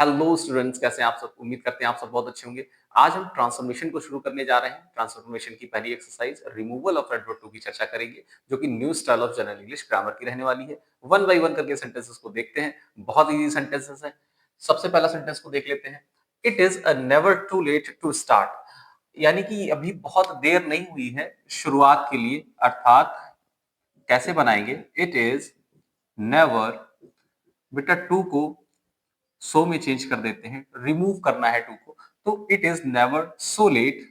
Hello students, कैसे हैं आप सब। उम्मीद करते हैं आप सब बहुत अच्छे होंगे। आज हम ट्रांसफॉर्मेशन को शुरू करने जा रहे हैं। ट्रांसफॉर्मेशन की पहली exercise removal of adverb too की चर्चा करेंगे, जो कि new style of general English grammar की रहने वाली है। वन बाय वन करके सेंटेंसेस को देखते हैं। बहुत इजी सेंटेंसेस है। सबसे पहला सेंटेंस को देख लेते हैं। It is a never too late to start, यानी कि अभी बहुत देर नहीं हुई है शुरुआत के लिए। अर्थात कैसे बनाएंगे, इट इज नेवर, बेटा टू को सो में चेंज कर देते हैं, रिमूव करना है टू को, तो it is never so late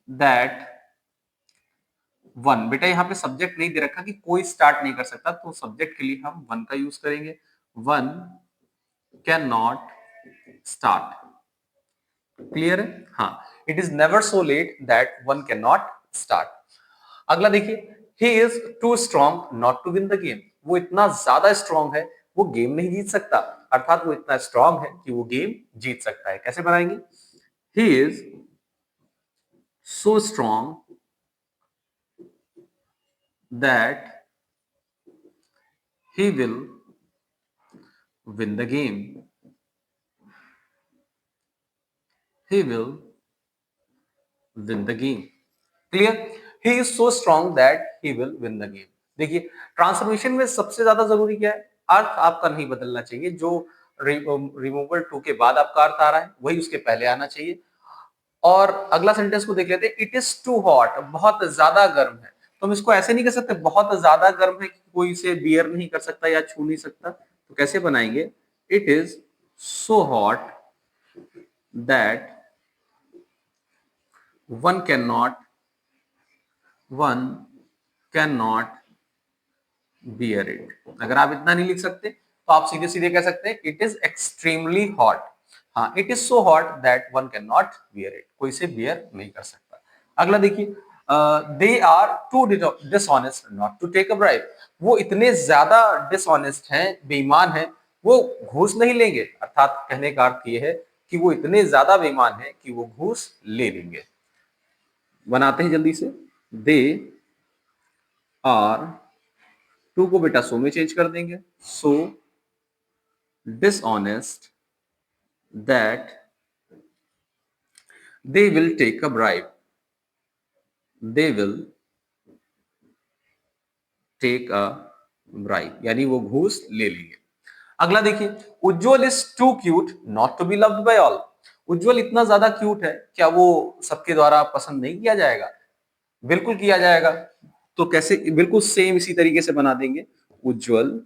that one. बेटा यहाँ पे सब्जेक्ट नहीं दे रखा कि कोई स्टार्ट नहीं कर सकता, तो सब्जेक्ट के लिए हम वन का यूज करेंगे। One can not start. Clear है? हाँ, it is never so late that one can not start. अगला देखिए, he is too strong not to win the game. वो इतना ज्यादा स्ट्रॉन्ग है, वो गेम नहीं जीत सकता। अर्थात वो इतना स्ट्रॉन्ग है कि वो गेम जीत सकता है। कैसे बनाएंगे? He is so strong that he will win the game. He will win the game. Clear? He is so strong that he will win the game. देखिए, ट्रांसफॉर्मेशन में सबसे ज्यादा जरूरी क्या है? अर्थ आपका नहीं बदलना चाहिए। जो रिमूवल टू के बाद आपका अर्थ आ रहा है वही उसके पहले आना चाहिए। और अगला सेंटेंस को देख लेते हैं। इट इज टू हॉट, बहुत ज्यादा गर्म है। तो हम इसको ऐसे नहीं कर सकते बहुत ज्यादा गर्म है कि कोई इसे बियर नहीं कर सकता या छू नहीं सकता। तो कैसे बनाएंगे? It is so hot that one can not bear it. अगर आप इतना नहीं लिख सकते तो आप सीधे सीधे कह सकते हैं इट इज एक्सट्रीमली हॉट। हाँ, it is so hot that one can not bear it. कोई इसे बियर नहीं कर सकता। अगला देखिए, they are too dishonest not to take a bribe. वो इतने ज्यादा डिसऑनेस्ट हैं, बेईमान हैं, वो घूस नहीं लेंगे। अर्थात कहने का अर्थ ये है कि वो इतने ज्यादा बेईमान हैं कि वो घूस ले लेंगे। बनाते हैं जल्दी से। दे आर, टू को बेटा सो में चेंज कर देंगे। सो dishonest that they will take a bribe. They will take a bribe, यानी वो घूस ले लेंगे। अगला देखिए, Ujjwal is too cute not to be loved by all. Ujjwal इतना ज्यादा क्यूट है, क्या वो सबके द्वारा पसंद नहीं किया जाएगा? बिल्कुल किया जाएगा। तो कैसे? बिल्कुल सेम इसी तरीके से बना देंगे। Ujjwal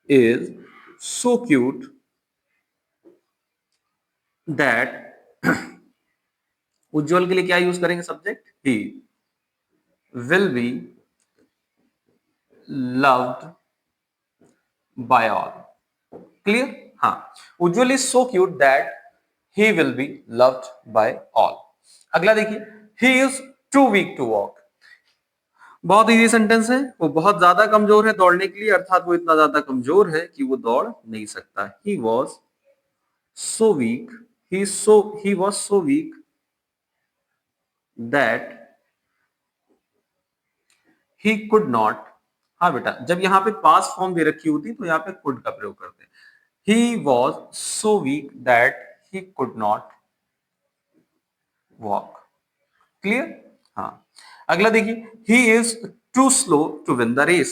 is so cute that, Ujjwal के लिए क्या यूज करेंगे? Subject he will be loved by all. Clear? हाँ, Ujjwal is so cute that he will be loved by all. अगला देखिए, he is too weak to walk. बहुत इजी सेंटेंस है। वो बहुत ज्यादा कमजोर है दौड़ने के लिए, अर्थात वो इतना ज्यादा कमजोर है कि वो दौड़ नहीं सकता। ही was so week, he was so weak that he could not. हाँ बेटा, जब यहाँ पे पास फॉर्म दे रखी होती तो यहाँ पे कुड का प्रयोग करते हैं। He was so weak that he could not walk. Clear? हाँ। अगला देखिए, he is too slow to win the race.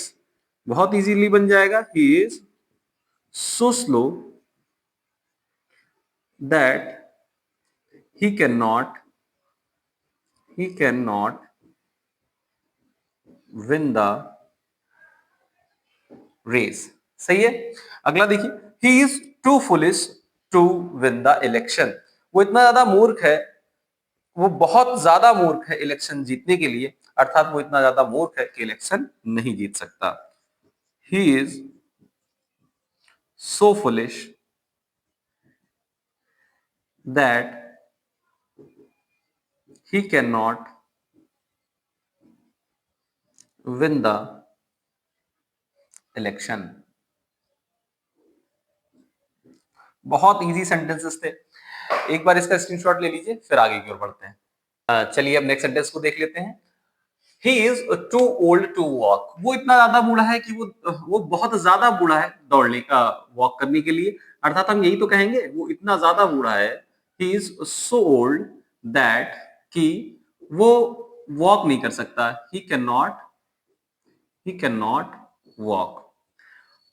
बहुत इजीली बन जाएगा। He is so slow that he can not win the race. सही है। अगला देखिए, he is too foolish to win the election. वो इतना ज्यादा मूर्ख है, वो बहुत ज्यादा मूर्ख है इलेक्शन जीतने के लिए। अर्थात वो इतना ज्यादा मूर्ख है कि इलेक्शन नहीं जीत सकता। He is so foolish that he cannot win the election। बहुत इजी सेंटेंसेस थे। एक बार इसका स्क्रीनशॉट ले लीजिए, फिर आगे की ओर बढ़ते हैं। चलिए अब नेक्स्ट सेंटेंस को देख लेते हैं। He is too old to walk, वो इतना ज्यादा बूढ़ा है कि वो बहुत ज्यादा बूढ़ा है दौड़ने का, वॉक करने के लिए। अर्थात हम यही तो कहेंगे, वो इतना ज्यादा बूढ़ा है, ही इज सो ओल्ड दैट, कि वो वॉक नहीं कर सकता, ही कैन नॉट वॉक।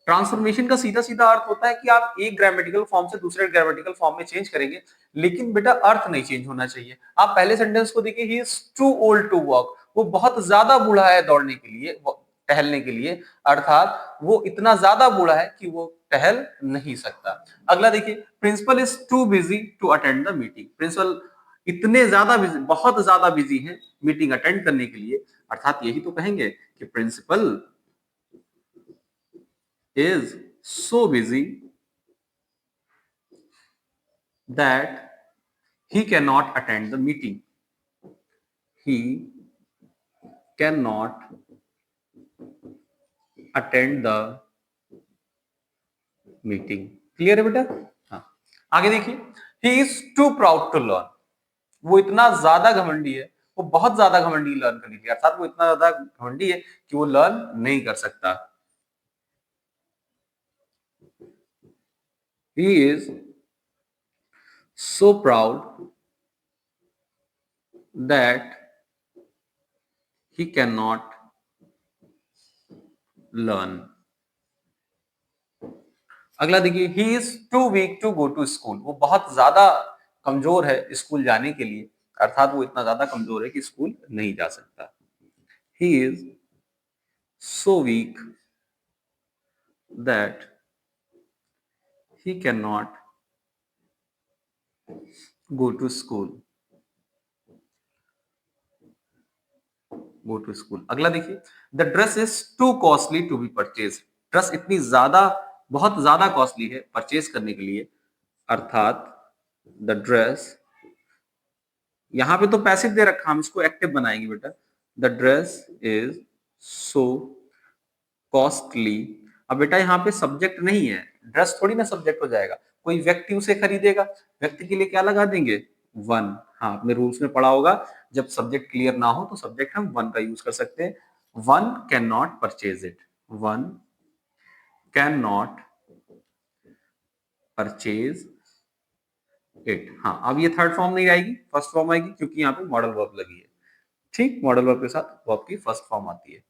ट्रांसफॉर्मेशन का सीधा सीधा अर्थ होता है कि आप एक ग्रामेटिकल फॉर्म से दूसरे ग्रामेटिकल फॉर्म में चेंज करेंगे, लेकिन बेटा अर्थ नहीं चेंज होना चाहिए। आप पहले सेंटेंस को देखिए, he is too old to walk, वो बहुत ज्यादा बूढ़ा है दौड़ने के लिए, टहलने के लिए, अर्थात वो इतना ज्यादा बूढ़ा है कि वो टहल नहीं सकता। अगला देखिए, principal is too busy to attend the meeting, principal इतने ज्यादा बिजी, बहुत ज्यादा बिजी है मीटिंग अटेंड करने के लिए, अर्थात यही तो कहेंगे कि principal is so busy that he cannot attend the meeting. He cannot attend the meeting. Clear है बेटा? हाँ, आगे देखिए, he is too proud to learn, वो इतना ज्यादा घमंडी है, वो बहुत ज्यादा घमंडी लर्न करने के लिए, अर्थात वो इतना ज्यादा घमंडी है कि वो लर्न नहीं कर सकता। He is so proud that he cannot learn. अगला देखिए, he is too weak to go to school, वो बहुत ज्यादा कमजोर है स्कूल जाने के लिए, अर्थात वो इतना ज्यादा कमजोर है कि स्कूल नहीं जा सकता। He is so weak that he can not go to school, go to school. अगला देखिए, the dress is too costly to be purchase, dress इतनी ज्यादा, बहुत ज्यादा कॉस्टली है परचेज करने के लिए, अर्थात द ड्रेस, यहां पे तो पैसिव दे रखा, हम इसको एक्टिव बनाएंगे बेटा, the dress is so costly. अब बेटा यहाँ पे सब्जेक्ट नहीं है, ड्रेस थोड़ी ना सब्जेक्ट हो जाएगा, कोई व्यक्ति उसे खरीदेगा, व्यक्ति के लिए क्या लगा देंगे, वन। हाँ, आपने रूल्स में पढ़ा होगा, जब सब्जेक्ट क्लियर ना हो तो सब्जेक्ट हम वन का यूज कर सकते हैं। One can not purchase it, one can not purchase it. हाँ, अब ये थर्ड फॉर्म नहीं आएगी, फर्स्ट फॉर्म आएगी, क्योंकि यहाँ पे मॉडल वर्ब लगी है। ठीक, मॉडल वर्ब के साथ वर्ब की फर्स्ट फॉर्म आती है।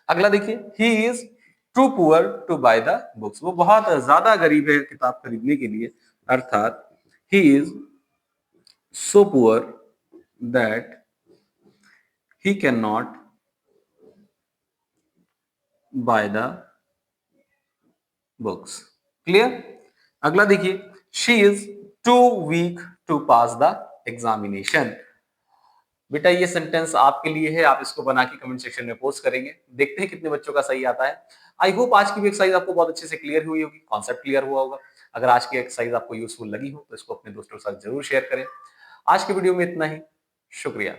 अगला देखिए, he is too poor to buy the books, वो बहुत ज्यादा गरीब है किताब खरीदने के लिए, अर्थात he is so poor that he can not buy the books. Clear? अगला देखिए, she is too weak to pass the examination. बेटा ये सेंटेंस आपके लिए है, आप इसको बना के कमेंट सेक्शन में पोस्ट करेंगे, देखते हैं कितने बच्चों का सही आता है। आई होप आज की भी एक्सरसाइज आपको बहुत अच्छे से क्लियर हुई होगी, कॉन्सेप्ट क्लियर हुआ होगा। अगर आज की एक्सरसाइज आपको यूजफुल लगी हो तो इसको अपने दोस्तों के साथ जरूर शेयर करें। आज के वीडियो में इतना ही, शुक्रिया।